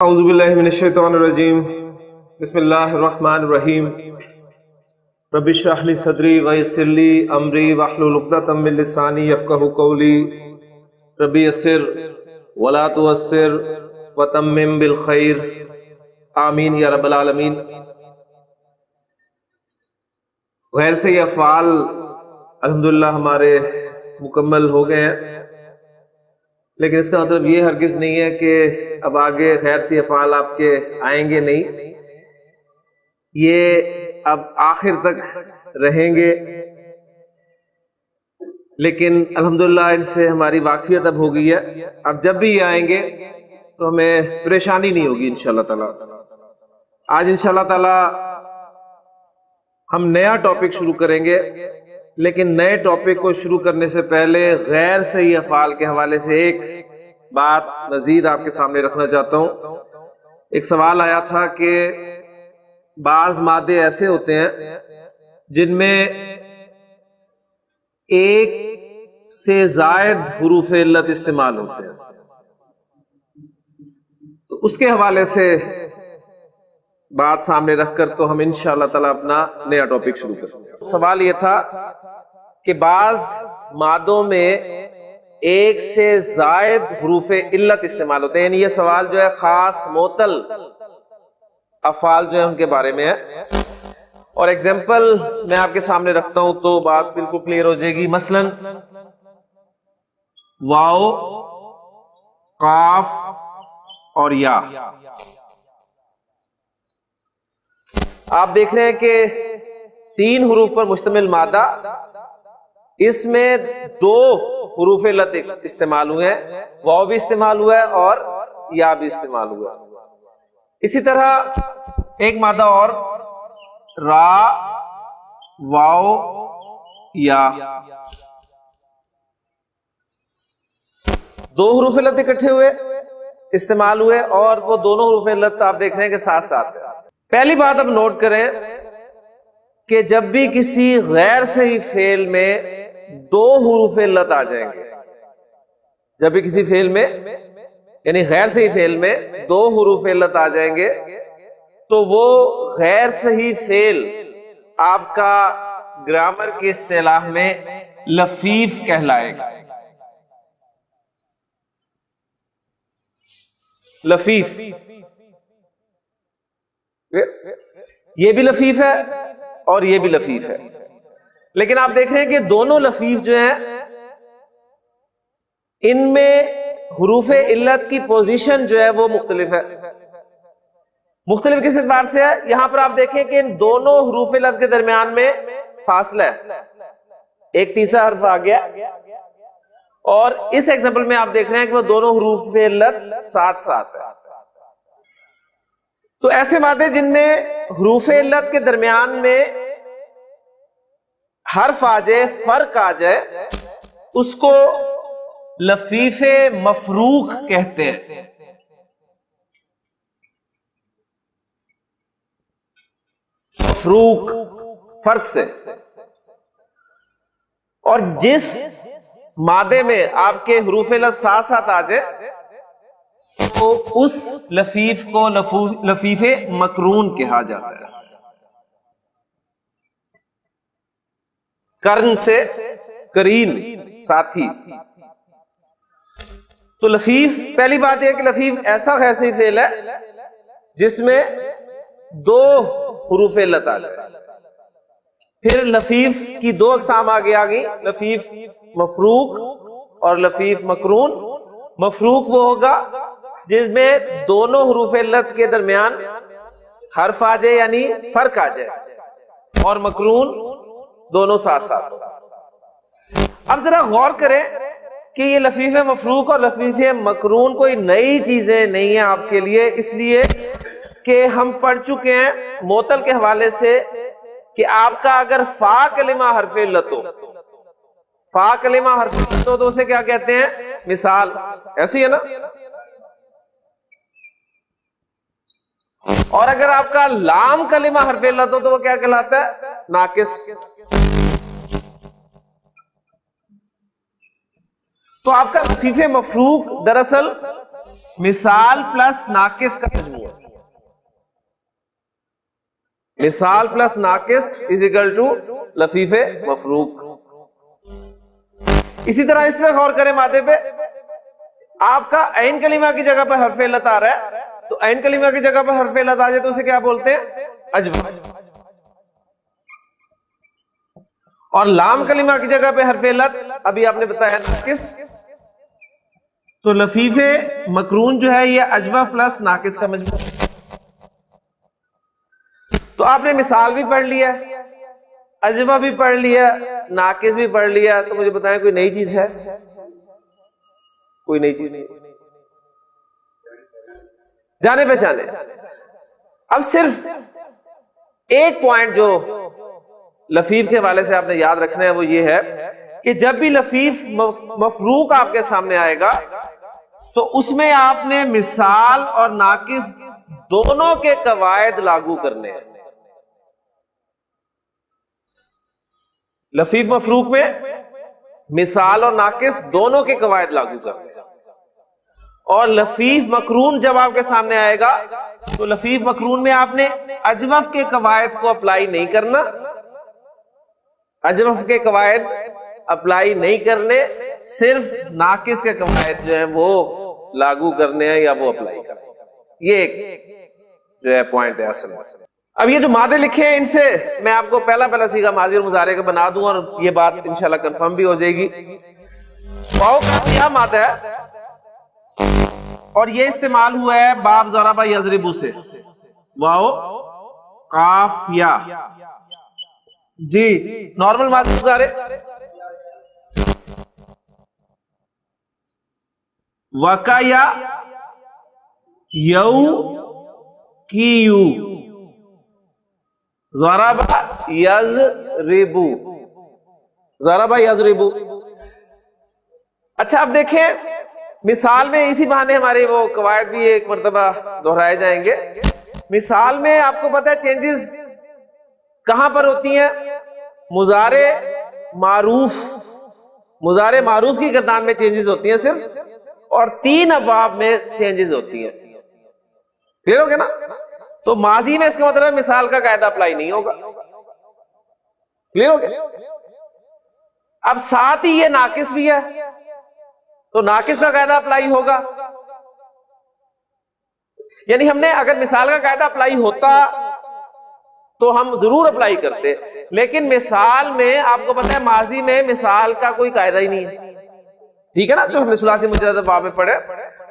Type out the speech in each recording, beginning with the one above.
اعوذ باللہ من الشیطان الرجیم بسم اللہ الرحمن الرحیم رب اشرح لی صدری ویسر لی امری واحلل عقدۃ من لسانی یفقہوا قولی رب یسر ولا تعسر وتمم بالخیر آمین یا رب العالمین۔ غیر سے یہ افعال الحمدللہ ہمارے مکمل ہو گئے ہیں، لیکن اس کا مطلب یہ ہرگز نہیں ہے کہ اب آگے غیر سی افعال آپ کے آئیں گے نہیں، یہ اب آخر تک رہیں گے، لیکن الحمدللہ ان سے ہماری واقفیت اب ہو گئی ہے۔ اب جب بھی یہ آئیں گے تو ہمیں پریشانی نہیں ہوگی انشاءاللہ تعالی۔ آج انشاءاللہ تعالی ہم نیا ٹاپک شروع کریں گے، لیکن نئے ٹاپک کو شروع کرنے سے پہلے غیر صحیح افعال کے حوالے سے ایک بات مزید آپ کے سامنے رکھنا چاہتا ہوں۔ ایک سوال آیا تھا کہ بعض مادے ایسے ہوتے ہیں جن میں ایک سے زائد حروف علت استعمال ہوتے ہیں، تو اس کے حوالے سے بات سامنے رکھ کر تو ہم انشاءاللہ تعالی اپنا نیا ٹاپک شروع کریں گے۔ سوال یہ تھا کہ بعض مادوں میں ایک سے زائد حروف علت استعمال ہوتے ہیں، یعنی یہ سوال جو ہے خاص معطل افعال جو ہے ان کے بارے میں ہے، اور ایگزامپل میں آپ کے سامنے رکھتا ہوں تو بات بالکل کلیئر ہو جائے گی۔ مثلا واو، قاف اور یا۔ آپ دیکھ رہے ہیں کہ تین حروف پر مشتمل مادہ، اس میں دو حروف علت استعمال ہوئے ہیں، واو بھی استعمال ہوا ہے اور یا بھی استعمال ہوا ہے۔ اسی طرح ایک مادہ اور را، واو، یا، دو حروف علت اکٹھے ہوئے استعمال ہوئے، اور وہ دونوں حروف علت آپ دیکھ رہے ہیں کہ ساتھ ساتھ ہے۔ پہلی بات اب نوٹ کریں کہ جب بھی کسی غیر صحیح فعل میں دو حروف علت آ جائیں گے، جب بھی کسی فعل میں یعنی غیر صحیح فعل میں دو حروف علت آ جائیں گے تو وہ غیر صحیح فعل آپ کا گرامر کی اصطلاح میں لفیف کہلائے گا۔ لفیف، یہ بھی لفیف ہے اور یہ بھی لفیف ہے، لیکن آپ دیکھ رہے ہیں کہ دونوں لفیف جو ہیں ان میں حروف علت کی پوزیشن جو ہے وہ مختلف ہے۔ مختلف کس اعتبار سے ہے؟ یہاں پر آپ دیکھیں کہ ان دونوں حروف علت کے درمیان میں فاصلہ ہے، ایک تیسرا حرف آ گیا، اور اس ایگزامپل میں آپ دیکھ رہے ہیں کہ وہ دونوں حروف علت ساتھ ساتھ ہے۔ تو ایسے مادے جن میں حروف علت کے درمیان میں حرف آ جائے، فرق آ جائے، اس کو لفیف مفروق کہتے ہیں۔ مفروق، فرق سے۔ اور جس مادے میں آپ کے حروف علت ساتھ ساتھ آ جائے تو اس لفیف کو لفیف مقرون کہا جاتا ہے۔ قرن سے قرین، ساتھی۔ تو لفیف، پہلی بات یہ کہ لفیف ایسا غیر صحیح فعل ہے جس میں دو حروف علت آ جائے۔ پھر لفیف کی دو اقسام آگے آ گئی، لفیف مفروق اور لفیف مقرون۔ مفروق وہ ہوگا جس میں دونوں حروف علت کے درمیان حرف آ جائے یعنی فرق آ جائے، اور مقرون دونوں ساتھ ساتھ۔ اب ذرا غور کریں کہ یہ لفیف مفروق اور لفیف مقرون کوئی نئی چیزیں نہیں ہیں آپ کے لیے، اس لیے کہ ہم پڑھ چکے ہیں معطل کے حوالے سے کہ آپ کا اگر فا کلمہ حرف علت ہو، فا کلمہ حرف علت ہو تو اسے کیا کہتے ہیں؟ مثال، ایسی ہے نا؟ اور اگر آپ کا لام کلمہ حرف علت ہو تو وہ کیا کہلاتا ہے؟ ناقص۔ تو آپ کا لفیف مفروق دراصل مثال پلس ناقص کا مجموعہ. مثال پلس ناقص از اکول ٹو لفیف مفروق. اسی طرح اس میں غور کریں مادے پہ. آپ کا عین کلمہ کی جگہ پر حرف علت آ رہا ہے, تو عین کلمہ کی جگہ پر حرف علت آ جائے تو اسے کیا بولتے ہیں؟ اجوف. اور لام کلمہ کی جگہ پہ حرف علت ابھی آپ نے بتایا ناقص, تو لفیف مقرون جو ہے یہ اجوف پلس ناقص کا مجموعہ. تو آپ نے مثال بھی پڑھ لیا, اجوف بھی پڑھ لیا, ناقص بھی پڑھ لیا, تو مجھے بتائیں کوئی نئی چیز ہے؟ کوئی نئی چیز نہیں. جانے پہچانے. اب صرف ایک پوائنٹ جو لفیف کے حوالے سے آپ نے یاد رکھنا ہے وہ یہ ہے کہ جب بھی لفیف مفروق آپ کے سامنے آئے گا تو اس میں آپ نے مثال اور ناقص دونوں کے قواعد لاگو کرنے ہیں. لفیف مفروق میں مثال اور ناقص دونوں کے قواعد لاگو کرنے ہیں. اور لفیف مقرون جب آپ کے سامنے آئے گا تو لفیف مقرون میں آپ نے اجوف کے قواعد کو اپلائی نہیں کرنا, اجوف کے قواعد اپلائی نہیں کرنے, صرف ناقص کے قواعد جو ہیں وہ لاگو کرنے ہیں یا وہ اپلائی کرنے ہیں. یہ ایک جو ہے پوائنٹ ہے اصل میں. اب یہ جو مادے لکھے ہیں ان سے میں آپ کو پہلا صیغہ ماضی اور مضارع کا بنا دوں اور یہ بات انشاءاللہ کنفرم بھی ہو جائے گی. واو کا کیا مادہ ہے اور یہ استعمال ہوا ہے باب ضرب یضرب سے. واو قاف یا جی نارمل ماضی مضارع وقع یا یو کی یو ضرب یضرب ضرب یضرب. اچھا اب دیکھیں مثال میں اسی بہانے ہمارے وہ قواعد بھی ایک مرتبہ دہرائے جائیں گے. مثال میں آپ کو پتہ ہے چینجز کہاں پر ہوتی ہیں؟ مضارع معروف کی گردان میں چینجز ہوتی ہیں صرف, اور 3 ابواب میں چینجز ہوتی ہیں. کلیئر ہو گیا نا؟ تو ماضی میں اس کا مطلب مثال کا قاعدہ اپلائی نہیں ہوگا. کلیئر ہو گیا؟ اب ساتھ ہی یہ ناقص بھی ہے تو ناقص کا قاعدہ اپلائی ہوگا. یعنی ہم نے اگر مثال کا قاعدہ اپلائی ہوتا تو ہم ضرور اپلائی کرتے, لیکن مثال میں آپ کو پتہ ہے ماضی میں مثال کا کوئی قاعدہ ہی نہیں ہے. ٹھیک ہے نا, جو ہم نے ثلاثی مجرد باب میں پڑھے.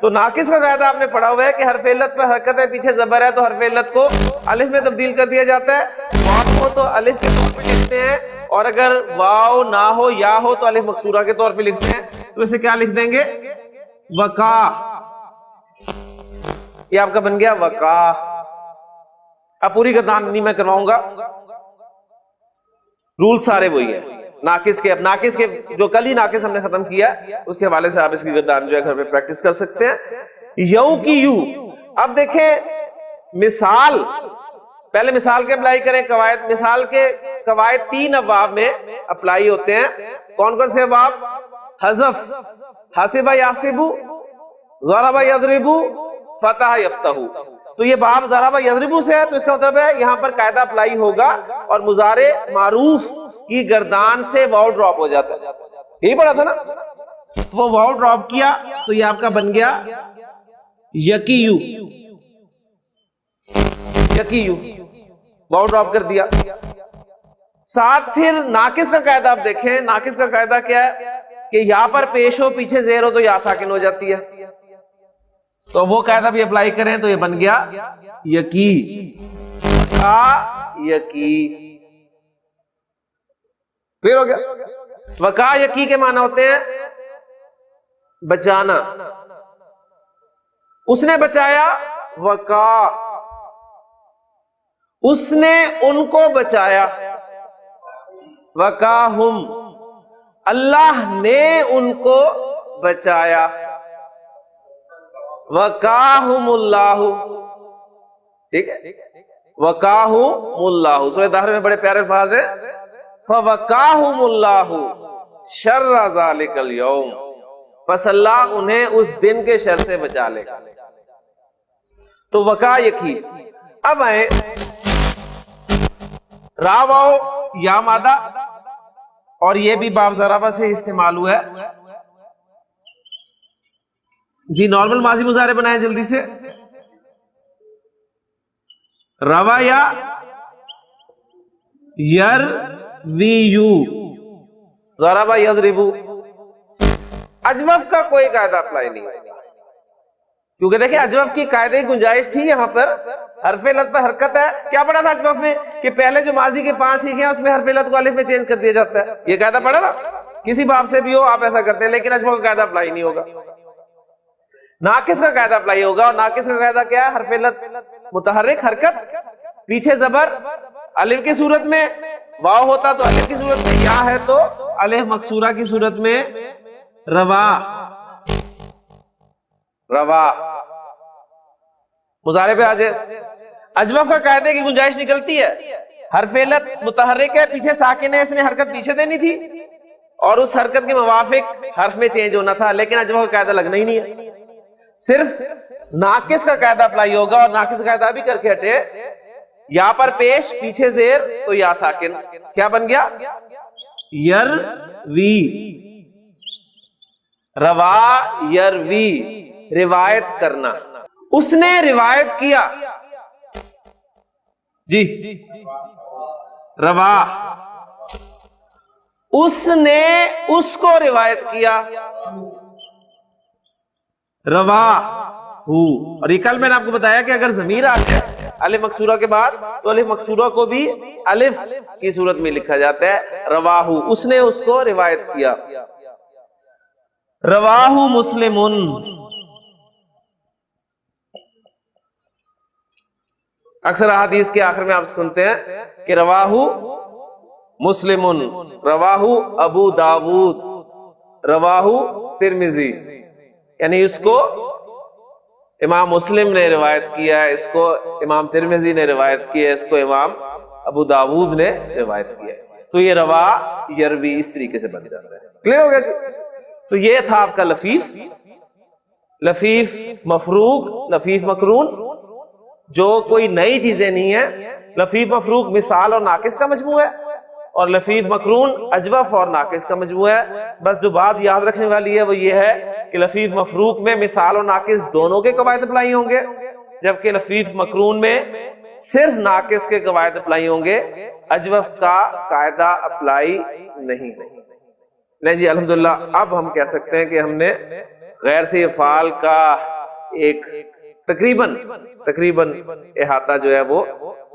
تو ناقص کا قاعدہ آپ نے پڑھا ہوا ہے کہ حرف علت پر حرکت ہے, پیچھے زبر ہے تو حرف علت کو الف میں تبدیل کر دیا جاتا ہے. واو ہو تو الف کے طور پہ لکھتے ہیں, اور اگر واو نہ ہو یا ہو تو الف مکسورہ کے طور پہ لکھتے ہیں. تو اسے کیا لکھ دیں گے؟ وقع. یہ آپ کا بن گیا وقع. اب پوری گردان نہیں میں کرواؤں گا, رول سارے وہی ہیں ناقص کے. اب ناقص کے جو کل ہی ناقص ہم نے ختم کیا اس کے حوالے سے آپ اس کی گردان جو ہے گھر پہ پریکٹس کر سکتے ہیں. یو کی یو. اب دیکھیں مثال, پہلے مثال کے اپلائی کریں قواعد. مثال کے قواعد 3 ابواب میں اپلائی ہوتے ہیں. کون کون سے ابواب؟ حذف, حاسب یحسب, ضرب یضرب, فتح یفتح. تو یہ باب ضرب یضرب سے ہے, تو اس کا مطلب ہے یہاں پر قاعدہ اپلائی ہوگا اور مضارع معروف کی گردان سے واو ڈراپ ہو جاتا ہے. یہی پڑھا تھا نا, وہ واو ڈراپ کیا تو یہ آپ کا بن گیا یکیو. یکیو واو ڈراپ کر دیا. ساتھ پھر ناقص کا قاعدہ آپ دیکھیں. ناقص کا قاعدہ کیا ہے کہ یہاں پر پیش ہو پیچھے زیر ہو تو یا ساکن ہو جاتی ہے. تو وہ قاعدہ بھی اپلائی کریں تو یہ بن گیا یکی. یکی کلیئر ہو گیا؟ وقع یکی کے معنی ہوتے ہیں بچانا. اس نے بچایا, وقع. اس نے ان کو بچایا, وقاہم. اللہ نے ان کو بچایا, وقاہم اللہ. ٹھیک ہے, وقاہم اللہ. سورہ دہر میں بڑے پیارے الفاظ ہیں, فوقاہم اللہ شر ذالک اليوم. پس اللہ انہیں اس دن کے شر سے بچا لے گا. تو وقع یکی. اب آئے را واو یا مادہ، اور یہ بھی باب ضربہ سے استعمال ہوا ہے. جی نارمل ماضی مضارع بنائیں جلدی سے. روا یا یرویو، ضربہ یضربو. اجوف کا کوئی قاعدہ اپلائی نہیں ہے، کیونکہ دیکھیں اجوف کی قاعدے کی گنجائش تھی یہاں پر. حرف علت پر حرکت ہے. کیا پڑھا تھا اجوف میں کہ پہلے جو ماضی کے 5 سیکھے ہیں اس میں حرف علت کو الف میں چینج کر دیا جاتا ہے. یہ قاعدہ پڑھا نا؟ کسی باب سے بھی ہو آپ ایسا کرتے ہیں، لیکن اجوف کا قاعدہ اپلائی نہیں ہوگا. ناقص کا قاعدہ اپلائی ہوگا، اور ناقص کا قاعدہ کیا ہے؟ حرف علت متحرک حرکت، پیچھے زبر، الف کی صورت میں واو ہوتا تو الف کی صورت میں، یا ہے تو الف مکسورہ کی صورت میں روا. روا مضارع پہ آ جائے. اجوف کا قاعدے کی گنجائش نکلتی ہے، حرف علت متحرک ہے، پیچھے ساکن ہے، اس نے حرکت پیچھے دینی تھی اور اس حرکت کے موافق حرف میں چینج ہونا تھا، لیکن اجوف کا قاعدہ لگنا ہی نہیں ہے. صرف ناقص کا قاعدہ اپلائی ہوگا، اور ناقص کا قاعدہ بھی کر کے ہٹے. یا پر پیش، پیچھے زیر تو یا ساکن. کیا بن گیا؟ یروی. روا یروی، روایت کرنا. اس نے روایت کیا. جی روا، اس نے اس کو روایت کیا. روا ہو. اور یہ کل میں نے آپ کو بتایا کہ اگر ضمیر آ جائے الف مکسورہ کے بعد تو الف مکسورہ کو بھی الف کی صورت میں لکھا جاتا ہے. رواہو، اس نے اس کو روایت کیا. رواہو مسلمن. اکثر احادیث کے آخر میں آپ سنتے ہیں کہ رواہو مسلمن، رواہو ابو داود، رواہو ترمذی، یعنی اس کو امام مسلم نے روایت کیا ہے، اس کو امام ترمذی نے روایت کیا ہے، اس کو امام ابو داود نے روایت کیا ہے. تو یہ روا یروی اس طریقے سے بن جاتا ہے. کلیئر ہو گیا جی؟ تو یہ تھا آپ کا لفیف. لفیف مفروق، لفیف مقرون، جو کوئی نئی چیزیں نہیں ہیں. لفیف مفروق مثال اور ناقص کا مجموعہ ہے، اور لفیف مقرون اجوف اور ناقص کا مجموعہ ہے. بس جو بات یاد رکھنے والی ہے وہ یہ ہے کہ لفیف مفروق میں مثال اور ناقص دونوں کے قواعد اپلائی ہوں گے، جبکہ لفیف مقرون میں صرف ناقص کے قواعد اپلائی ہوں گے، اجوف کا قاعدہ اپلائی نہیں. نہیں جی الحمدللہ. اب ہم کہہ سکتے ہیں کہ ہم نے غیر سے افعال کا ایک تقریباً احاطہ جو ہے وہ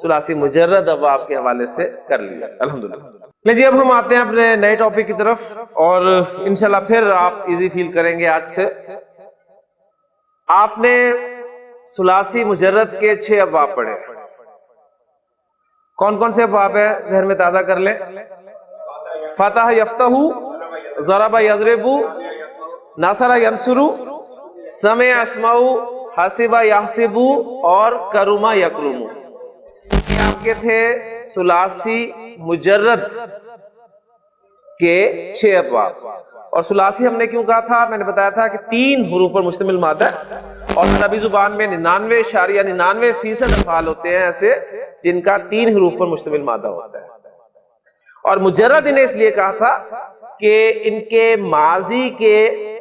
ثلاثی مجرد ابواب کے حوالے سے کر لیا الحمدللہ. لیں جی اب ہم آتے ہیں اپنے نئے ٹاپک کی طرف، اور انشاءاللہ پھر آپ ایزی فیل کریں گے. آج سے آپ نے ثلاثی مجرد کے 6 ابواب پڑھے. کون کون سے ابواب ہیں ذہن میں تازہ کر لیں. فتح یفتح، ضرب یضرب، نصر ینصر، سمع یسمع، حسب یحسب، اور کرم یکرم. یہ آپ کے تھے ثلاثی مجرد کے 6 ابواب. اور ثلاثی ہم نے کیوں کہا تھا؟ میں نے بتایا تھا کہ 3 حروف پر مشتمل مادہ ہے، اور عربی زبان میں 99.99% افعال ہوتے ہیں ایسے جن کا 3 حروف پر مشتمل مادہ ہوتا ہے. اور مجرد انہیں اس لیے کہا تھا کہ ان کے ماضی کے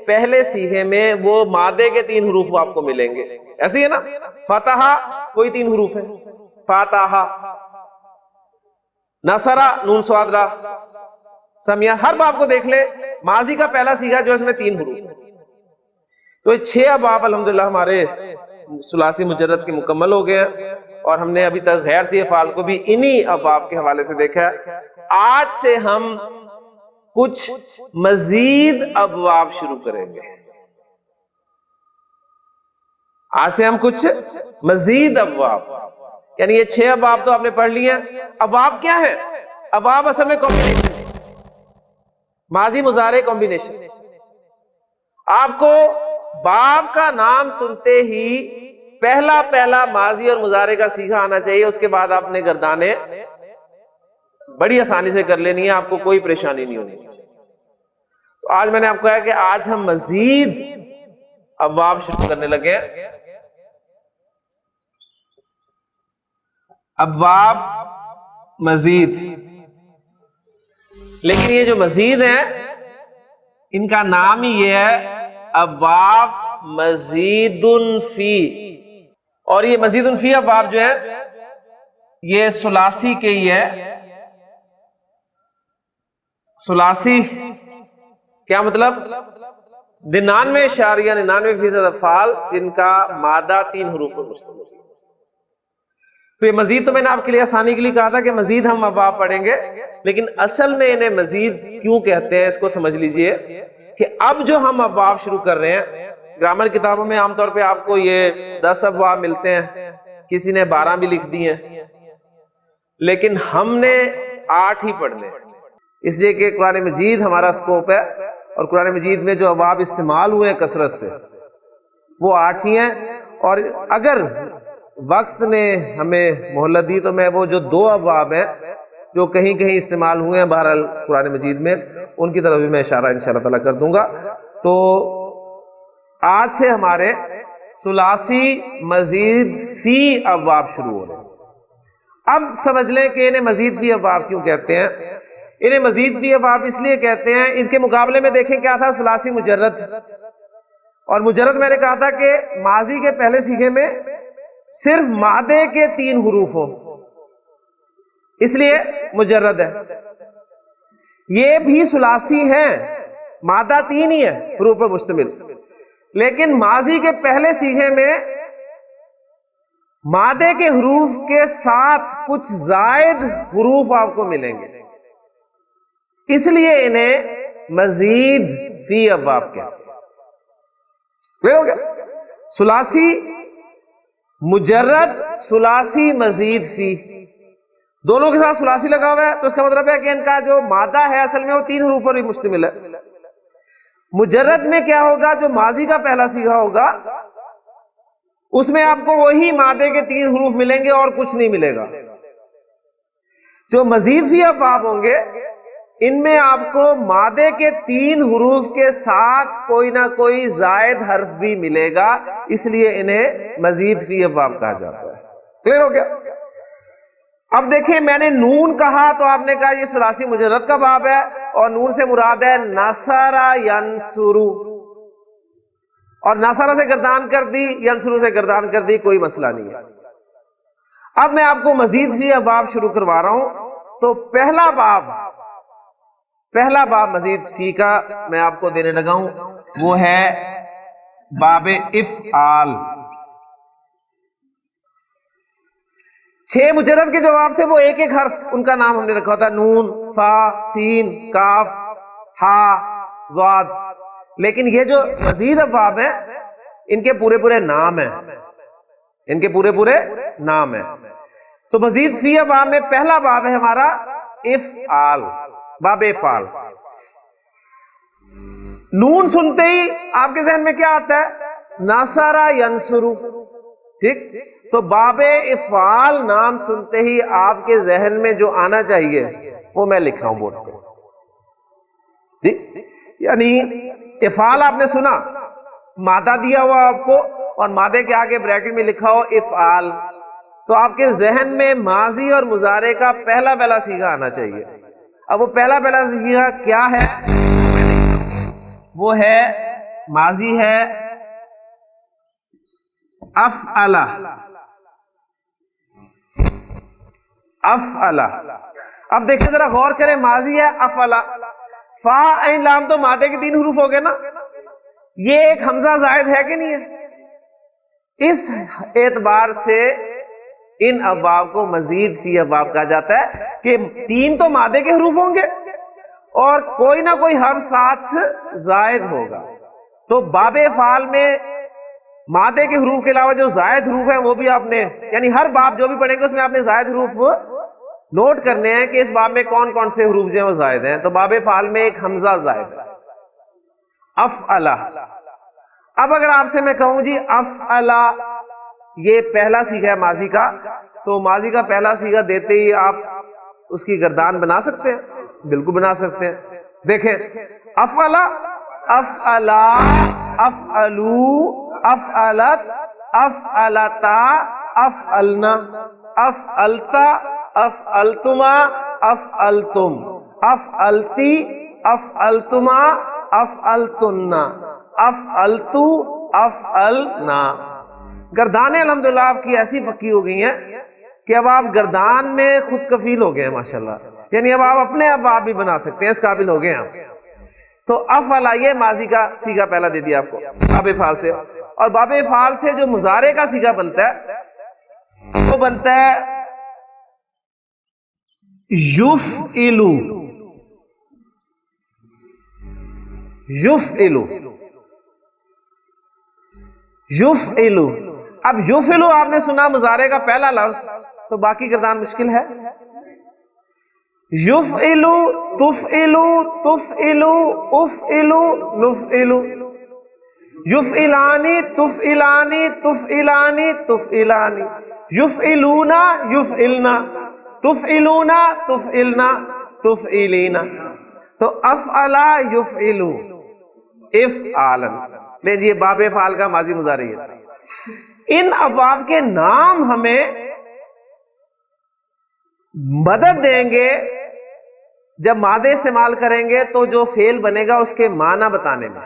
پہلے صیغے میں وہ مادے کے 3 حروف آپ کو ملیں گے. ایسے ہی ہے نا؟ فتح کوئی 3 حروف ہے، فاتحہ. نصرہ نون صاد را. سمیا، ہر باب کو دیکھ لیں، ماضی کا پہلا صیغہ جو اس میں 3 حروف. تو 6 ابواب الحمدللہ ہمارے ثلاثی مجرد کے مکمل ہو گئے ہیں، اور ہم نے ابھی تک غیر سی افعال کو بھی انہی ابواب کے حوالے سے دیکھا ہے. آج سے ہم کچھ مزید ابواب شروع کریں گے. آج سے ہم کچھ مزید ابواب، یعنی یہ 6 ابواب تو آپ نے پڑھ لیے ہیں. ابواب کیا ہے؟ ابواب اصل میں کمبینیشن، ماضی مضارع کمبینیشن. آپ کو باب کا نام سنتے ہی پہلا ماضی اور مضارع کا صیغہ آنا چاہیے. اس کے بعد آپ نے گردانیں بڑی آسانی سے کر لینی ہے، آپ کو کوئی پریشانی نہیں ہونی. تو آج میں نے آپ کو کہا کہ آج ہم مزید ابواب شروع کرنے لگے ہیں. ابواب مزید، لیکن یہ جو مزید ہیں ان کا نام ہی یہ ہے ابواب مزید فی، اور یہ مزید فی ابواب جو ہے یہ ثلاثی کے ہی ہے. ثلاثی کیا مطلب؟ 99.99% افعال جن کا مادہ 3 حروف پر مشتمل. تو یہ مزید تو میں نے آپ کے لیے آسانی کے لیے کہا تھا کہ مزید ہم ابواب پڑھیں گے، لیکن اصل میں انہیں مزید کیوں کہتے ہیں اس کو سمجھ لیجئے کہ اب جو ہم ابواب شروع کر رہے ہیں، گرامر کتابوں میں عام طور پہ آپ کو یہ 10 ابواب ملتے ہیں، کسی نے 12 بھی لکھ دی ہیں، لیکن ہم نے 8 ہی پڑھنے، اس لیے کہ قرآن مجید ہمارا سکوپ ہے، اور قرآن مجید میں جو ابواب استعمال ہوئے ہیں کثرت سے وہ 8 ہی ہیں. اور اگر وقت نے ہمیں مہلت دی تو میں وہ جو 2 ابواب ہیں جو کہیں کہیں استعمال ہوئے ہیں بہرحال قرآن مجید میں، ان کی طرف بھی میں اشارہ انشاءاللہ تعالیٰ کر دوں گا. تو آج سے ہمارے ثلاثی مزید فی ابواب شروع ہو رہے ہیں. اب سمجھ لیں کہ انہیں مزید فی ابواب کیوں کہتے ہیں. انہیں مزید فی ابواب اس لیے کہتے ہیں، ان کے مقابلے میں دیکھیں کیا تھا ثلاثی مجرد، اور مجرد میں نے کہا تھا کہ ماضی کے پہلے صیغے میں صرف مادے کے 3 حروف ہوں، اس لیے مجرد ہے. یہ بھی ثلاثی ہیں، مادہ 3 ہی ہے حروف پر مشتمل، لیکن ماضی کے پہلے صیغے میں مادے کے حروف کے ساتھ کچھ زائد حروف آپ کو ملیں گے، اس لیے انہیں مزید فی ابواب کہتے ہیں. کلیئر ہو گیا؟ ثلاثی مجرد، ثلاثی مزید فی، دونوں کے ساتھ ثلاثی لگا ہوا ہے، تو اس کا مطلب ہے کہ ان کا جو مادہ ہے اصل میں وہ 3 حروف پر بھی مشتمل ہے. مجرد میں کیا ہوگا؟ جو ماضی کا پہلا صیغہ ہوگا اس میں آپ کو وہی مادے کے 3 حروف ملیں گے اور کچھ نہیں ملے گا. جو مزید فی ابواب ہوں گے ان میں آپ کو مادے کے 3 حروف کے ساتھ کوئی نہ کوئی زائد حرف بھی ملے گا، اس لیے انہیں مزید فی ابواب کہا جاتا ہے. کلیئر ہو گیا؟ اب دیکھیں میں نے نون کہا تو آپ نے کہا یہ ثلاثی مجرد کا باب ہے، اور نون سے مراد ہے نصر ینصرو، اور نصر سے گردان کر دی، ینصرو سے گردان کر دی، کوئی مسئلہ نہیں ہے. اب میں آپ کو مزید فی ابواب شروع کروا رہا ہوں. تو پہلا باب مزید فی کا میں آپ کو دینے لگا ہوں، وہ ہے باب افعال. 6 مجرد کے جو باب تھے وہ ایک ایک حرف ان کا نام ہم نے رکھا تھا، نون، فا، سین، کاف، ہا، ضاد. لیکن یہ جو مزید ابواب ہیں ان کے پورے نام ہیں، ان کے پورے نام ہیں. تو مزید فی ابواب میں پہلا باب ہے ہمارا افعال، باب افعال. نون سنتے ہی آپ کے ذہن میں کیا آتا ہے؟ نصر ینصرو. ٹھیک؟ تو باب افعال نام سنتے ہی آپ کے ذہن میں جو آنا چاہیے وہ میں لکھا ہوں بورڈ پہ. ٹھیک؟ یعنی افعال آپ نے سنا، مادہ دیا ہوا آپ کو اور مادے کے آگے بریکٹ میں لکھا ہو افعال، تو آپ کے ذہن میں ماضی اور مضارع کا پہلا صیغہ آنا چاہیے. اب وہ پہلا صیغہ کیا ہے؟ وہ ہے ماضی ہے افعل. افعل. اب دیکھیں ذرا غور کریں، ماضی ہے افعل، فا عین لام تو مادے کے 3 حروف ہو گئے نا، یہ ایک حمزہ زائد ہے کہ نہیں ہے؟ اس اعتبار سے ان ابواب کو مزید فی ابواب کہا جاتا ہے کہ 3 تو مادے کے حروف ہوں گے اور کوئی نہ کوئی حرف ساتھ زائد ہوگا. تو باب افعال میں مادے کے حروف کے علاوہ جو زائد حروف ہیں وہ بھی آپ نے، یعنی ہر باب جو بھی پڑھیں گے اس میں آپ نے زائد حروف نوٹ کرنے ہیں کہ اس باب میں کون کون سے حروف جو ہیں وہ زائد ہیں. تو باب افعال میں ایک حمزہ زائد ہے افعل. اب اگر آپ سے میں کہوں جی افعل یہ پہلا صیغہ ہے ماضی کا، تو ماضی کا پہلا صیغہ دیتے ہی آپ اس کی گردان بنا سکتے ہیں؟ بالکل بنا سکتے ہیں. دیکھیں افعل، افعلا، افعلو، افعلت، افعلتا، افعلنا، افعلتا، افعلتما، افعلتم، افعلتی، افعلتما، افعلتن، افعلتو، افعلنا۔ گردانیں الحمدللہ آپ کی ایسی پکی ہو گئی ہیں کہ اب آپ گردان میں خود کفیل ہو گئے ہیں ماشاءاللہ، یعنی اب آپ اپنے اب بھی بنا سکتے ہیں، اس قابل ہو گئے ہیں آپ۔ تو افعل یہ ماضی کا صیغہ پہلا دے دیا آپ کو باب افعال سے، اور باب افعال سے جو مضارع کا صیغہ بنتا ہے وہ بنتا ہے یفعلو، یفعلو، یفعلو۔ اب یفعلو آپ نے سنا مضارع کا پہلا لفظ تو باقی گردان مشکل ہے۔ یفعلو، تفعلو، تفعلو، افعلو، نفعلو، یفعلانی، تفعلانی، تفعلانی، تفعلانی، یفعلون، یفعلنا، تفعلون، تفعلنا، تفعلین۔ تو افعلا یفعلو افعالا، لے جی باب افعال کا ماضی مضارع ہے۔ ان ابواب کے نام ہمیں مدد دیں گے جب مادے استعمال کریں گے تو جو فعل بنے گا اس کے معنی بتانے میں۔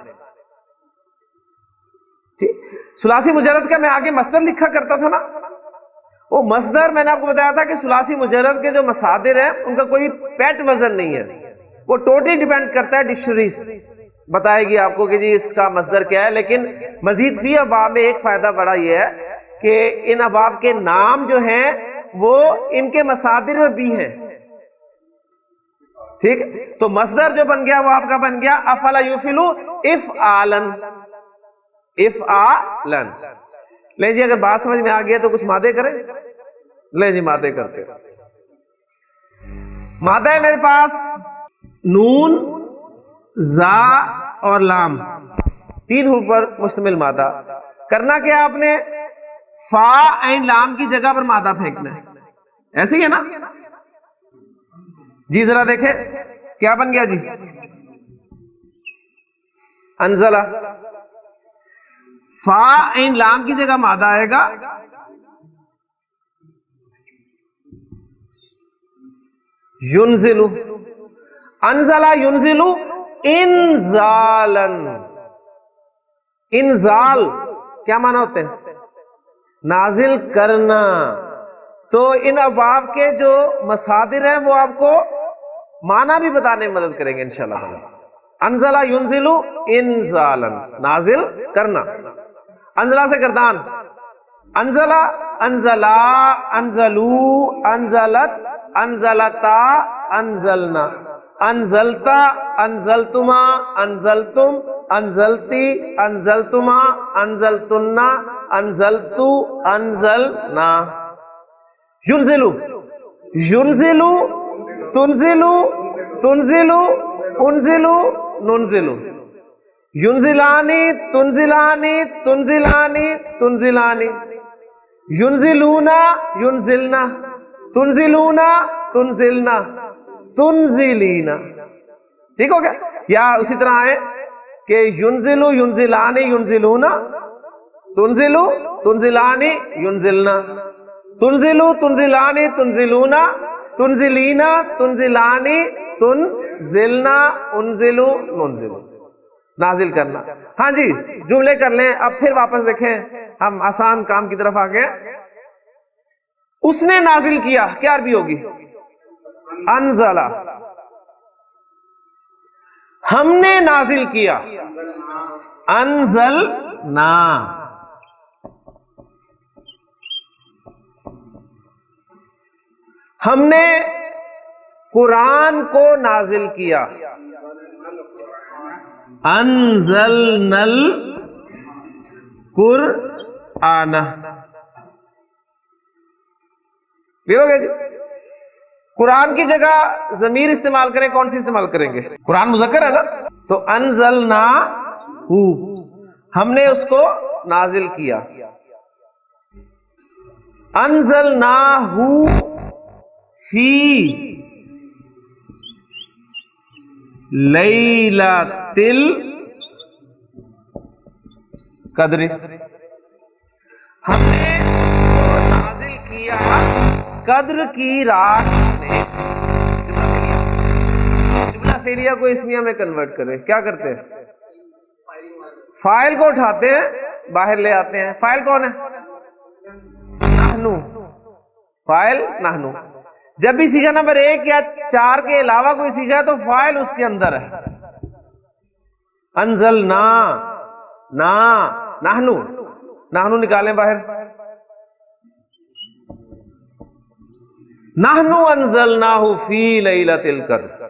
ثلاثی مجرد کا میں آگے مصدر لکھا کرتا تھا نا، وہ مصدر میں نے آپ کو بتایا تھا کہ ثلاثی مجرد کے جو مصادر ہیں ان کا کوئی پیٹ وزن نہیں ہے، وہ ٹوٹلی ڈیپینڈ کرتا ہے ڈکشنریز بتائے گی آپ کو کہ جی اس کا مصدر کیا ہے۔ لیکن مزید فی ابواب میں ایک فائدہ بڑا یہ ہے کہ ان ابواب کے نام جو ہیں وہ ان کے مصادر میں بھی ہیں، ٹھیک۔ تو مصدر جو بن گیا وہ آپ کا بن گیا افعل یفعلو افعالا، افعالا۔ لیں جی اگر بات سمجھ میں آ گیا تو کچھ مادے کریں، لیں جی مادے کرتے۔ مادہ ہے میرے پاس نون، زا اور لام، تین حروف پر مشتمل مادہ۔ کرنا کیا آپ نے، فا عین لام کی جگہ پر مادہ پھینکنا ہے، ایسے ہی ہے نا جی؟ ذرا دیکھیں کیا بن گیا جی، انزلہ، فا عین لام کی جگہ مادہ آئے گا، ینزلو، انزلہ ینزلو انزالا۔ انزال کیا معنی ہوتے ہیں، نازل کرنا۔ تو ان ابواب کے جو مصادر ہیں وہ آپ کو معنی بھی بتانے میں مدد کریں گے انشاءاللہ تعالی۔ انزلہ ینزلو انزالا، نازل کرنا۔ انزلہ سے گردان، انزلہ، انزلا، انزلو، انزلت، انزلتا، انزلنا، انزلتا، انزلتما، انزلتم، انزلتی، انزلتما، انزلتن، انزلتو، انزلنا۔ ینزلو، ینزلو، تنزلو، تنزلو، انزلو، ننزلو، ینزلانی، تنزلانی، تنزلانی، تنزلانی، ینزلونا، ینزلنا، تنزلونا، تنزلنا، تنزلینا۔ ٹھیک ہو گیا؟ یا اسی طرح آئے کہ ینزلو، ینزلانی، ینزلونا، تنزلو، تنزلانی، ینزلنا، تنزلو، تنزلانی، تنزلونا، تنزلینا، تنزلانی، تنزلنا، انزلو، ننزلو، نازل کرنا۔ ہاں جی جملے کر لیں، اب پھر واپس دیکھیں ہم آسان کام کی طرف آ گئے۔ اس نے نازل کیا، کیا عربی ہوگی، انزلہ۔ ہم نے نازل کیا، انزلنا۔ ہم نے قرآن کو نازل کیا، انزلنا القرآن۔ کلیئر ہو گیا جی؟ قرآن کی جگہ ضمیر استعمال کریں، کون سی استعمال کریں گے، قرآن مذکر ہے نا، تو انزلنا ہو، ہم نے اس کو نازل کیا، انزلنا ہو فی لیلۃ القدر، ہم نے اس کو قدر کی رات میں جملہ فعلیہ کو اسمیہ میں کنورٹ کریں، کیا کرتے ہیں؟ فاعل کو اٹھاتے ہیں باہر لے آتے ہیں. فاعل کون ہے؟ نحنو. فاعل نحنو. جب بھی صیغہ نمبر 1 یا 4 کے علاوہ کوئی صیغہ ہے تو فاعل اس کے اندر ہے. انزلنا، نا، نحنو. نحنو نکالیں باہر. نحنو انزلناہ فی لیلۃ القدر.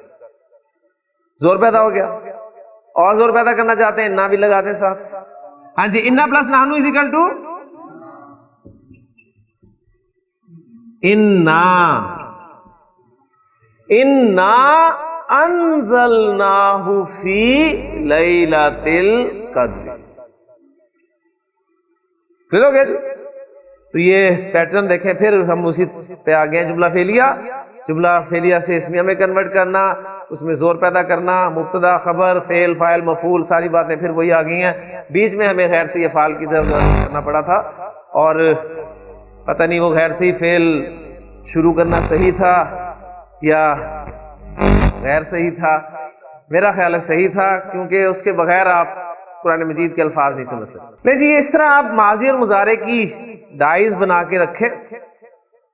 زور پیدا ہو گیا. اور زور پیدا کرنا چاہتے ہیں انا بھی لگا دیں ساتھ. ہاں جی، انا پلس نحنو از اکول ٹو انا انزلناہ فی لیلۃ القدر. پھر ہو گیا جی. تو یہ پیٹرن دیکھیں. پھر ہم اسی پہ آ گئے ہیں. جملہ فعلیہ، جملہ فعلیہ سے اسمیہ میں کنورٹ کرنا، اس میں زور پیدا کرنا، مبتدا خبر فعل فاعل مفعول ساری باتیں پھر وہی آ گئی ہیں. بیچ میں ہمیں غیر سے یہ فعال کی طرف کرنا پڑا تھا، اور پتہ نہیں وہ غیر سے فعل شروع کرنا صحیح تھا یا غیر صحیح تھا. میرا خیال ہے صحیح تھا، کیونکہ اس کے بغیر آپ قرآن مجید کے الفاظ نہیں سمجھ سکتے. نہیں جی، اس طرح آپ ماضی اور مضارع کی ڈائز بنا کے رکھیں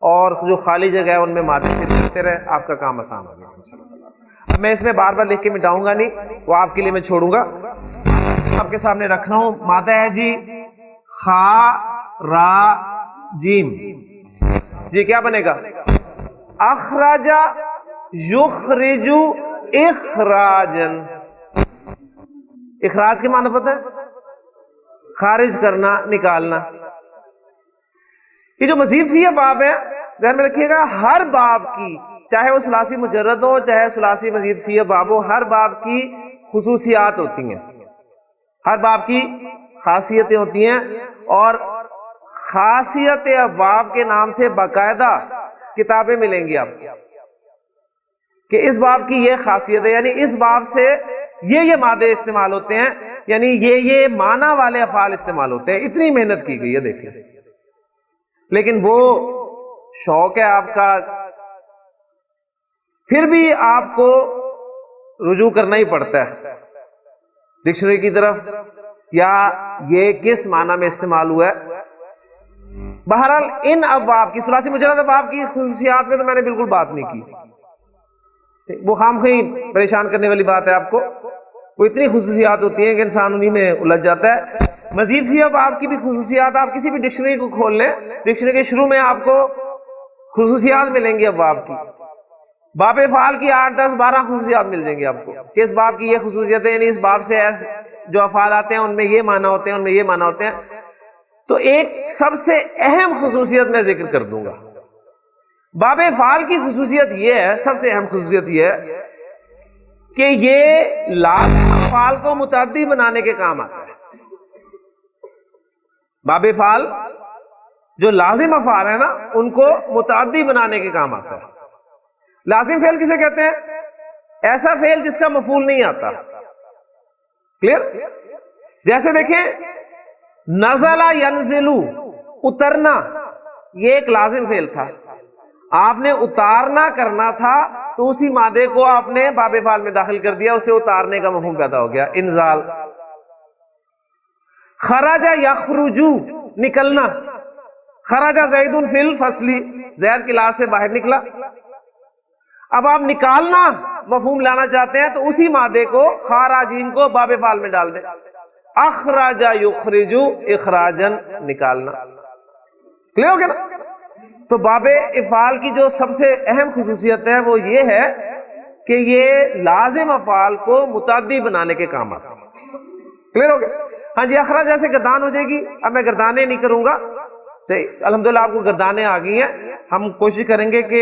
اور جو خالی جگہ ہے ان میں ماضی فٹ کرتے رہے، آپ کا کام آسان ہو جائے گا. اب میں اس میں بار بار لکھ کے مٹاؤں گا نہیں، وہ آپ کے لیے میں چھوڑوں گا. آپ کے سامنے رکھ رہا ہوں. مادہ ہے جی خا را جیم. جی کیا بنے گا؟ اخراج یخرج اخراجن. اخراج کے معنی پتہ ہے؟ خارج کرنا، نکالنا. یہ جو مزید فی باب ہے ذہن میں رکھیے گا، ہر باب کی، چاہے وہ ثلاثی مجرد ہو چاہے ثلاثی مزید فی باب ہو، ہر باب کی خصوصیات ہوتی ہیں، ہر باب کی خاصیتیں ہوتی ہیں. اور خاصیت ابواب کے نام سے باقاعدہ کتابیں ملیں گی آپ کو کہ اس باب کی یہ خاصیت ہے، یعنی اس باب سے یہ مادے استعمال ہوتے ہیں، یعنی یہ معنی والے افعال استعمال ہوتے ہیں. اتنی محنت کی گئی ہے دیکھیں. لیکن وہ شوق ہے آپ کا، پھر بھی آپ کو رجوع کرنا ہی پڑتا ہے ڈکشنری کی طرف، یا یہ کس معنی میں استعمال ہوا ہے. بہرحال ان ابواب کی، ثلاثی مجرد ابواب کی خصوصیات میں تو میں نے بالکل بات نہیں کی، وہ خامخواہ پریشان کرنے والی بات ہے آپ کو. وہ اتنی خصوصیات ہوتی ہیں کہ انسان انہی میں الجھ جاتا ہے. مزید فی ابواب کی بھی خصوصیات، آپ کسی بھی ڈکشنری کو کھول لیں، ڈکشنری کے شروع میں آپ کو خصوصیات ملیں گی ابواب کی. باب افعال کی 8 10 12 خصوصیات مل جائیں گی آپ کو کہ اس باب کی یہ خصوصیت ہے، یعنی اس باب سے جو افعال آتے ہیں ان میں یہ معنی ہوتے ہیں، ان میں یہ معنی ہوتے ہیں. تو ایک سب سے اہم خصوصیت میں ذکر کر دوں گا. باب افعال کی خصوصیت یہ ہے، سب سے اہم خصوصیت یہ ہے کہ یہ لازم افعال کو متعدی بنانے کے کام آتا ہے. باب افعال جو لازم افعال ہے نا ان کو متعدی بنانے کے کام آتا ہے. لازم فعل کسے کہتے ہیں؟ ایسا فعل جس کا مفعول نہیں آتا. کلیئر؟ جیسے دیکھیں نزل ینزلو، اترنا، یہ ایک لازم فعل تھا. آپ نے اتارنا کرنا تھا تو اسی مادے کو آپ نے باب افعال میں داخل کر دیا، اسے اتارنے کا مفہوم پیدا ہو گیا، انزال. خرج یخرجو، نکلنا. خرج زید فی الفصل، زید کلاس سے باہر نکلا. اب آپ نکالنا مفہوم لانا چاہتے ہیں تو اسی مادے کو خاراجین کو باب افعال میں ڈال دیں. اخرج یخرج اخراجن، نکالنا. کلیئر ہو گیا نا؟ تو باب افعال کی جو سب سے اہم خصوصیت ہے وہ یہ ہے کہ یہ لازم افعال کو متعدی بنانے کے کام آتا ہے. کلیئر ہو گیا؟ ہاں جی. اخراج جیسے گردان ہو جائے گی. اب میں گردانے نہیں کروں گا، صحیح. الحمدللہ آپ کو گردانے آ گئی ہیں. ہم کوشش کریں گے کہ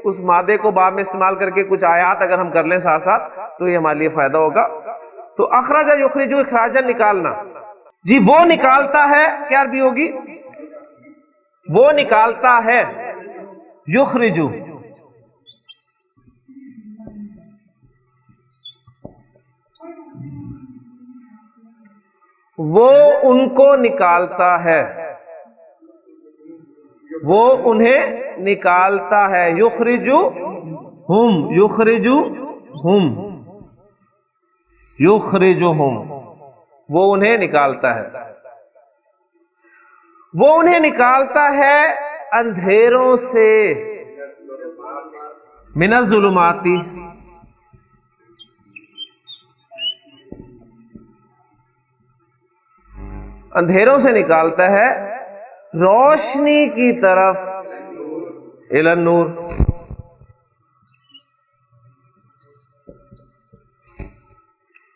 اس مادے کو باب میں استعمال کر کے کچھ آیات اگر ہم کر لیں ساتھ ساتھ تو یہ ہمارے لیے فائدہ ہوگا. تو اخراج یخرج اخراجا، نکالنا. جی وہ نکالتا ہے، کیا عربی ہوگی؟ وہ نکالتا ہے. یخرج، وہ ان کو نکالتا ہے. وہ انہیں نکالتا ہے. یخرجہم وہ انہیں نکالتا ہے. وہ انہیں نکالتا ہے اندھیروں سے, من الظلمات, اندھیروں سے نکالتا ہے روشنی کی طرف, الی النور.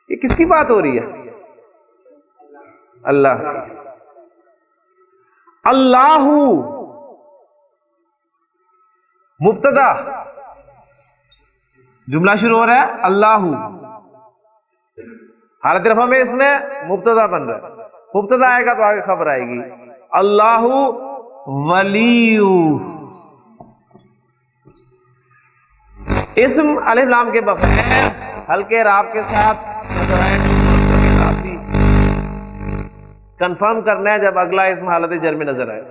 یہ کس کی بات ہو رہی ہے؟ اللہ. اللہ مبتدا, جملہ شروع ہو رہا ہے اللہ, حالت رفع میں اس میں مبتدا بن رہا ہے. مبتدا آئے گا تو آگے خبر آئے گی. اللہ ولی, اسم الف لام کے بغیر ہلکے راب کے ساتھ کافی کنفرم کرنا ہے جب اگلا اسم حالت جر میں نظر آئے.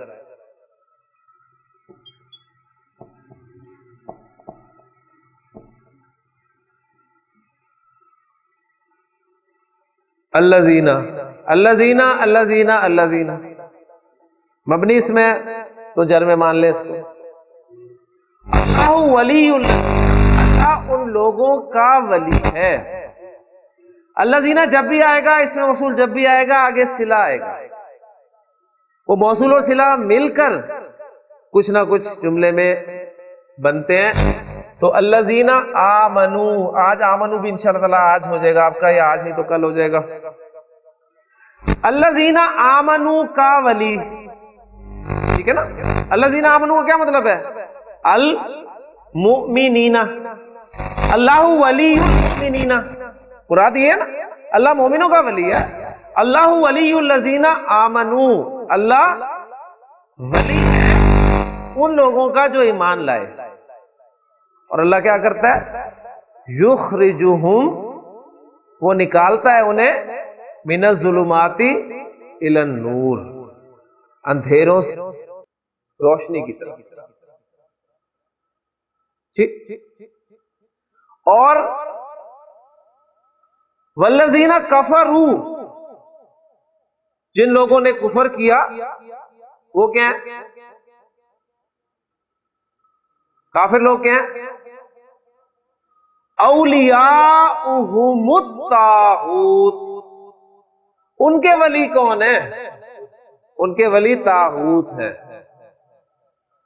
الذین, الذین, الذین, الذین مبنی اس میں تو جر میں مان لے اس کو. اللہ ولی, اللہ ان لوگوں کا ولی ہے. الذین جب بھی آئے گا اس میں موصول, جب بھی آئے گا آگے صلہ آئے گا. وہ موصول اور صلہ مل کر کچھ نہ کچھ جملے میں بنتے ہیں. تو الذین آمنو, آج آمنو بھی انشاءاللہ تعالی آج ہو جائے گا آپ کا, یا آج نہیں تو کل ہو جائے گا. الذین آمنو کا ولی, ٹھیک ہے نا. الذین آمنو کا کیا مطلب ہے؟ المؤمنین. اللہ ولی المؤمنین, مراد یہ ہے نا اللہ مومنوں کا ولی ہے. اللہ ولی الذین آمنو, اللہ ولی ہے ان لوگوں کا جو ایمان لائے. اور اللہ کیا کرتا ہے؟ یخرجہم, وہ نکالتا ہے انہیں من الظلمات الی النور, اندھیروں سے روشنی کی طرف. ٹھیک. اور والذین کفروا, جن لوگوں نے کفر کیا وہ کیا ہیں؟ کافر لوگ کیا ہیں؟ اولیاؤہم الطاغوت, ان کے ولی کون ہیں؟ ان کے ولی طاغوت ہیں.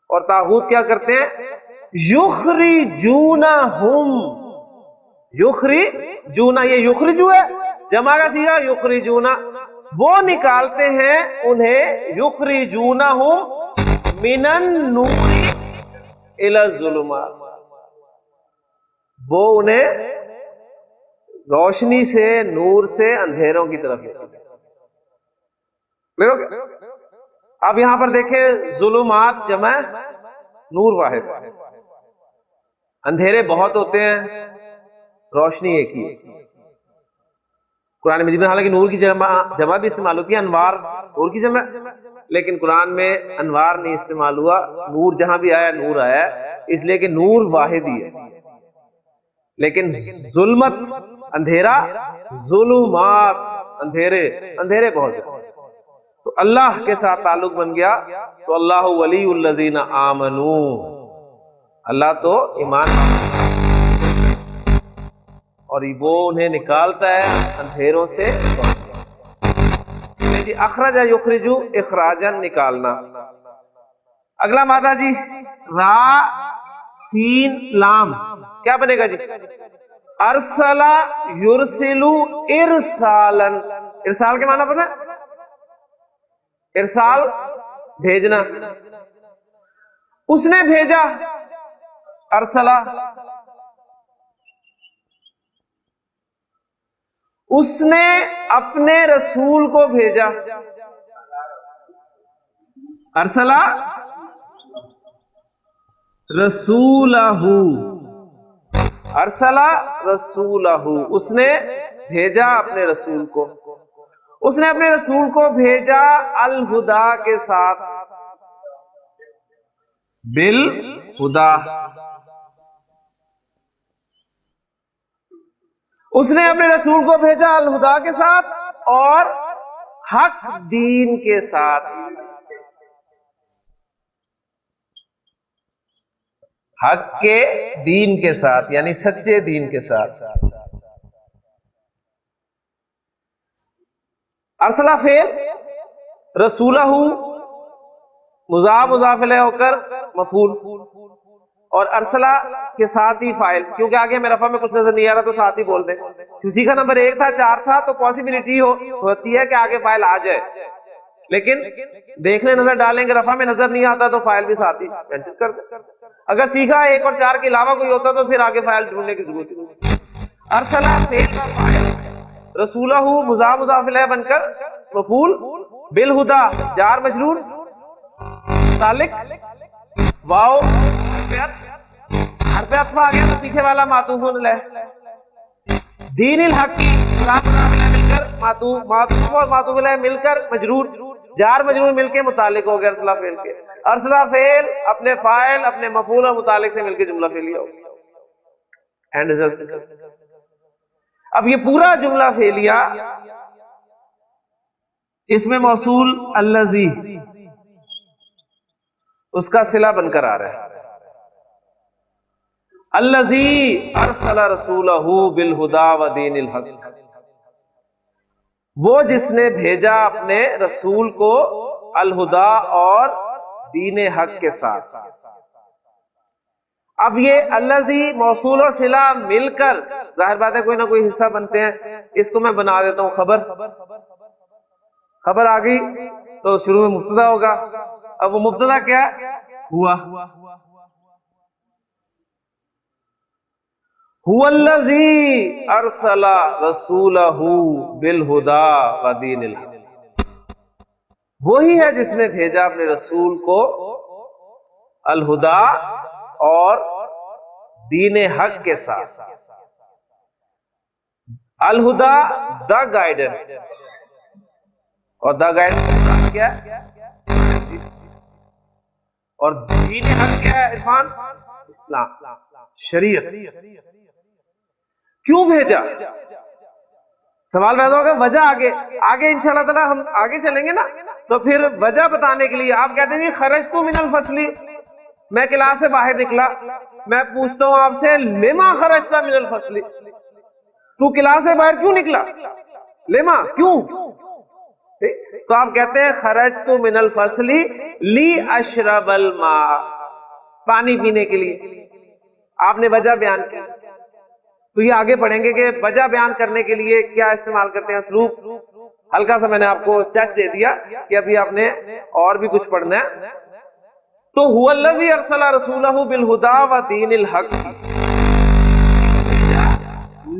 اور طاغوت کیا کرتے ہیں؟ یخرجونہم, یخرجونا, یہ یخرجو ہے جمع کا صیغہ یخرجونا, وہ نکالتے ہیں انہیں یخرجونہم من النور الی الظلمات, وہ انہیں روشنی سے, نور سے اندھیروں کی طرف. اب یہاں پر دیکھیں ظلمات جمع, نور واحد. اندھیرے بہت ہوتے ہیں, روشنی ایک ہی. قرآن مجید میں حالانکہ نور کی جمع بھی استعمال ہوتی ہے, انوار نور کی جمع, لیکن قرآن میں انوار نہیں استعمال ہوا. نور جہاں بھی آیا نور آیا, اس لیے کہ نور واحد ہی ہے. لیکن ظلمت اندھیرا, ظلمات اندھیرے, اندھیرے بہت ہیں. تو اللہ کے ساتھ تعلق بن گیا تو اللہ ولی الذین آمنو, اللہ تو ایمان, اور وہ انہیں نکالتا ہے اندھیروں سے. جی اخرج یخرجو, اخراجا نکالنا. اگلا مادہ جی را سین لام, کیا بنے گا جی؟ ارسلا یرسلو ارسالن. ارسال کے معنی پتہ ہے؟ ارسال بھیجنا. اس نے بھیجا, ارسلا, اس نے اپنے رسول کو بھیجا. ارسلا رسولہ, ارسلا رسولہ, اس نے بھیجا اپنے رسول کو. اس نے اپنے رسول کو بھیجا الہدا کے ساتھ, بالہدا، اس نے اپنے رسول کو بھیجا الہدا کے ساتھ اور حق دین کے ساتھ، حق کے دین کے ساتھ یعنی سچے دین کے ساتھ۔ ارسلہ فعل، رسولہ مضاف مضاف الیہ ہو کر مفعول، اور ارسلہ کے ساتھ ہی فاعل، کیونکہ آگے ہمیں رفع میں کچھ نظر نہیں آ رہا تو ساتھ ہی بول دیں۔ کسی کا نمبر 1 تھا 4 تھا تو پاسبلٹی ہوتی ہے کہ آگے فاعل آ جائے، لیکن دیکھنے نظر ڈالیں گے رفع میں نظر نہیں آتا تو فاعل بھی ساتھ ہی مینشن کر دیں۔ اگر سیکھا 1 اور 4 کے علاوہ کوئی ہوتا تو پھر آگے فاعل ڈھونڈنے کی ضرورت نہیں۔ ارسلہ فعل کا فاعل، رسولہ مضاف مضاف الیہ بن کر مفعول، بالہدا جار مجرور، متعلق واو حرف عطف آ گیا تو پیچھے والا معطوف علیہ، دین الحق مضاف مضاف الیہ مل کر معطوف اور معطوف علیہ مل کر مجرور، جار مجرور مل کے متعلق ہو گیا ارسلہ فعل کے۔ ارسلہ فعل اپنے فاعل اپنے مفعول اور متعلق سے مل کے جملہ فعلیہ ہو گیا۔ اب یہ پورا جملہ فعلیہ اس میں موصول الذی اس کا صلہ بن کر آ رہا ہے، الذی ارسل رسولہ بالہدا ودین الحق، وہ جس نے بھیجا اپنے رسول کو الہدا اور دین حق کے ساتھ۔ اب یہ الذی موصول اور صلہ مل کر ظاہر بات ہے کوئی نہ کوئی حصہ بنتے ہیں، اس کو میں بنا دیتا ہوں خبر آ گئی تو شروع میں مبتدا ہوگا، اب وہ مبتدا کیا ہوا، هو الذی ارسل رسولہ بالہدا ودین الحق، وہی ہے جس نے بھیجا اپنے رسول کو الہدا اور دین حق کے ساتھ۔ الہدا دا گائیڈنس، اور دا گائیڈنس کیا ہے، اور دین حق کیا ہے عرفان، اسلام، شریعت۔ کیوں بھیجا؟ سوال پیدا ہوگا وجہ آگے انشاءاللہ تعالی ہم آگے چلیں گے نا تو پھر وجہ بتانے کے لیے آپ کہتے ہیں خرجت من الفصل، میں کلاس سے باہر نکلا، میں پوچھتا ہوں آپ سے لما خرجت من الفصل، تو کلاس سے باہر کیوں نکلا، لما کیوں، تو آپ کہتے ہیں خرجت من الفصل لی اشرب الماء، پانی پینے کے لیے، آپ نے وجہ بیان کی۔ تو یہ آگے پڑھیں گے کہ وجہ بیان کرنے کے لیے کیا استعمال کرتے ہیں اسلوب، ہلکا سا میں نے آپ کو ٹچ دے دیا کہ ابھی آپ نے اور بھی کچھ پڑھنا ہے۔ تو هو الذی ارسل رسولہ بالہدا ودین الحق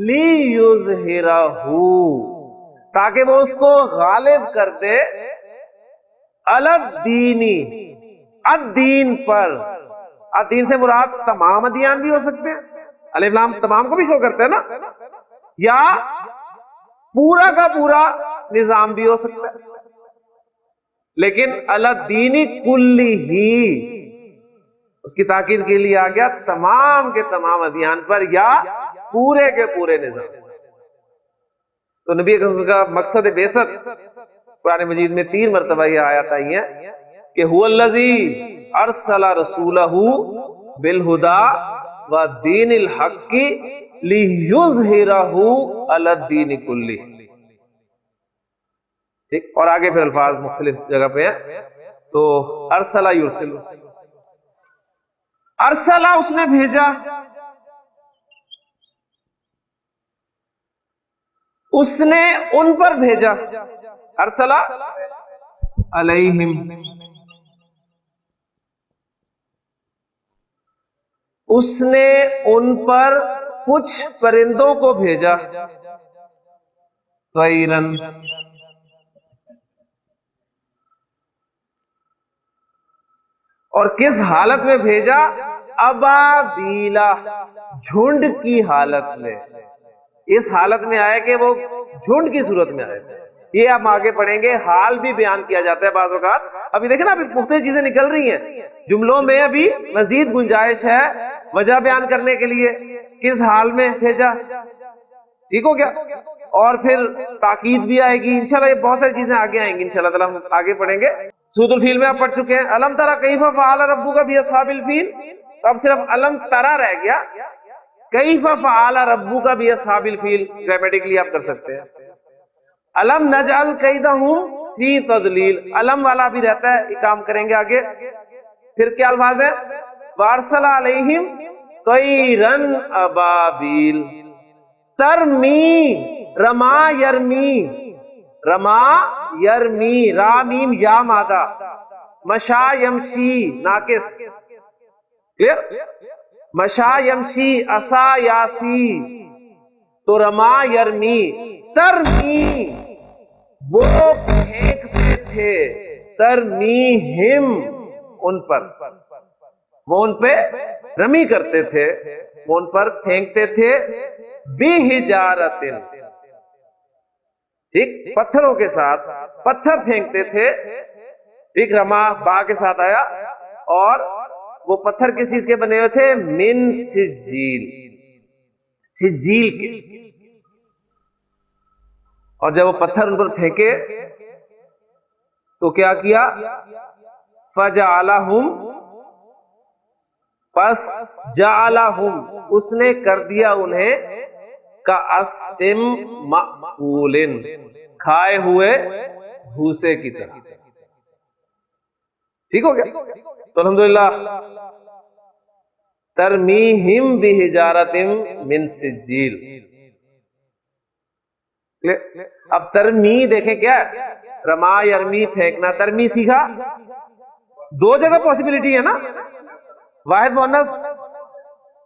لیظہرہ، تاکہ وہ اس کو غالب کر دے علی الدین، الدین پر، الدین سے مراد تمام ادیان بھی ہو سکتے ہیں، الف لام تمام کو بھی شو کرتے ہیں نا، یا پورا کا پورا نظام بھی ہو سکتا ہے، لیکن علی الدین کلہ اس کی تاکید کے لیے آ گیا تمام کے تمام ادیان پر یا پورے کے پورے نظام۔ تو نبی کا مقصد بعثت قرآن مجید میں 3 مرتبہ یہ آیات آئی ہیں کہ هو الذی ارسل رسولہ بالہدا ودین الحق لیظہرہ علی الدین کلہ، ٹھیک، اور آگے پھر الفاظ مختلف جگہ پہ ہیں۔ تو ارسلہ یرسل، ارسلہ اس نے بھیجا، اس نے ان پر بھیجا، ارسلہ علیہم، اس نے ان پر کچھ پرندوں کو بھیجا، طیرن، اور کس حالت میں بھیجا، ابابیلا، جھنڈ کی حالت میں، اس حالت میں آئے کہ وہ جھنڈ کی صورت میں آئے، یہ ہم آگے پڑھیں گے. حال بھی بیان کیا جاتا ہے بعض اوقات. ابھی دیکھیں نا ابھی مختلف چیزیں نکل رہی ہیں جملوں میں, ابھی مزید گنجائش ہے وجہ بیان کرنے کے لیے. کس حال میں بھیجا, ٹھیک ہو گیا. اور پھر تاکید بھی آئے گی انشاءاللہ. یہ بہت ساری چیزیں آگے آئیں گی انشاءاللہ تعالی, ہم آگے پڑھیں گے. سورۃ الفیل میں آپ پڑھ چکے ہیں. الم تری کیف فعل ربک باصحاب الفیل. اب صرف الم تری رہ گیا. کیف فعل ربک باصحاب الفیل گرامیٹیکلی آپ کر سکتے ہیں. الم نجعل کیدہم فی تضلیل, الم والا بھی رہتا ہے, یہ کام کریں گے آگے. پھر کیا الفاظ ہیں, وارسل علیہم طیرا ابابیل. ترمی, رما یرمی, رما یرمی, را میم یا مادہ. مشا یمشی ناقص, کلیئر. مشا یمشی اسا یاسی, تو رما یرمی. ترمی وہ پھینکتے تھے, ترمیہم ان پر, وہ ان پہ رمی کرتے تھے, وہ ان پر پھینکتے تھے. بحجارۃ, ٹھیک, پتھروں کے ساتھ, پتھر پھینکتے تھے. ٹھیک, رما با کے ساتھ آیا. اور وہ پتھر کس چیز کے بنے ہوئے تھے, من سجیل, سجیل کے. اور جب وہ پتھر ان پر پھینکے تو کیا کیا, فجعلہم, پس جعلہم اس نے کر دیا انہیں, کعصف مأکول, کھائے ہوئے بھوسے کی طرح. ٹھیک ہو گیا. تو الحمدللہ ترمیہم بحجارۃ من سجیل. اب ترمی دیکھیں کیا ہے, رما یرمی پھینکنا. ترمی سیکھا, دو جگہ پاسبلٹی ہے نا, واحد مؤنث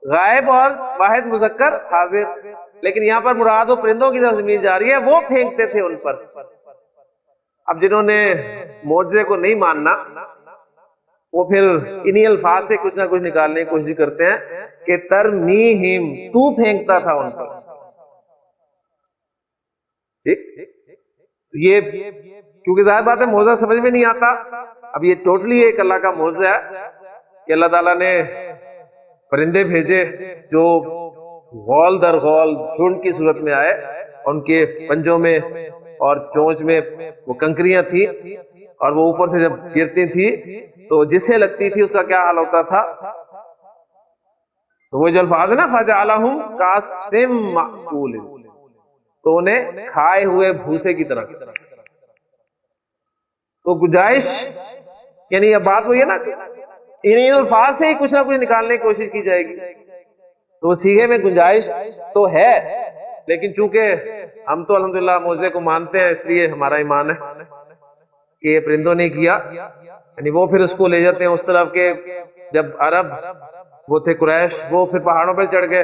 غائب اور واحد مذکر حاضر. لیکن یہاں پر مراد و پرندوں کی طرف زمین جا رہی ہے, وہ پھینکتے تھے ان پر. اب جنہوں نے معجزے کو نہیں ماننا وہ پھر انہی الفاظ سے کچھ نہ کچھ نکالنے کی کوشش کرتے ہیں کہ ترمیہم, تو پھینکتا تھا ان پر. یہ کیونکہ ظاہر بات ہے معجزہ سمجھ میں نہیں آتا. اب یہ ٹوٹلی ایک اللہ کا معجزہ ہے کہ اللہ تعالیٰ نے پرندے بھیجے جو غول در غول جھنڈ کی صورت میں آئے. ان کے پنجوں میں اور چونچ میں وہ کنکریاں تھی, اور وہ اوپر سے جب گرتی تھی تو جس سے لگتی تھی اس کا کیا حال ہوتا تھا. تو وہ جو الفاظ ہے نا, فجعلہم کعصف مأکول, تو انہیں کھائے ہوئے بھوسے کی طرح. تو گنجائش, یعنی یہ بات وہی ہے نا, ان الفاظ سے ہی کچھ نہ کچھ نکالنے کی کوشش کی جائے گی. تو سیغے میں گنجائش تو ہے, لیکن چونکہ ہم تو الحمدللہ معجزے کو مانتے ہیں, اس لیے ہمارا ایمان ہے کہ یہ پرندوں نے کیا. یعنی وہ پھر اس کو لے جاتے ہیں اس طرف کے, جب عرب وہ تھے قریش, وہ پھر پہاڑوں پہ چڑھ گئے.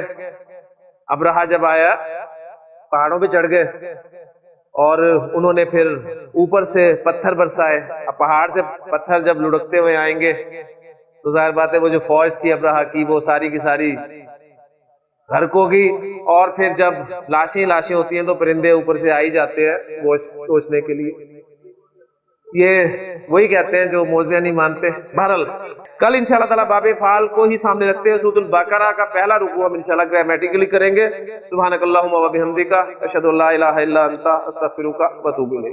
ابرہا جب آیا پہاڑوں پہ چڑھ گئے اور انہوں نے پھر اوپر سے پتھر برسائے. اب پہاڑ سے پتھر جب لڑکتے ہوئے آئیں گے تو ظاہر بات ہے وہ جو فوج تھی ابرہا کی وہ ساری کی ساری غرق ہوگی. اور پھر جب لاشیں لاشیں ہوتی ہیں تو پرندے اوپر سے آ ہی جاتے ہیں گوشت ٹوچنے کے لیے. یہ وہی کہتے ہیں جو معجزے نہیں مانتے. بہرحال کل انشاءاللہ تعالیٰ باب افعال کو ہی سامنے رکھتے ہیں. سورۃ البقرہ کا پہلا رکوع ہم انشاءاللہ گرامیٹیکلی کریں گے. سبحانک اللہم و بحمدک، اشہد ان لا الہ الا انت، استغفرک و اتوب الیک.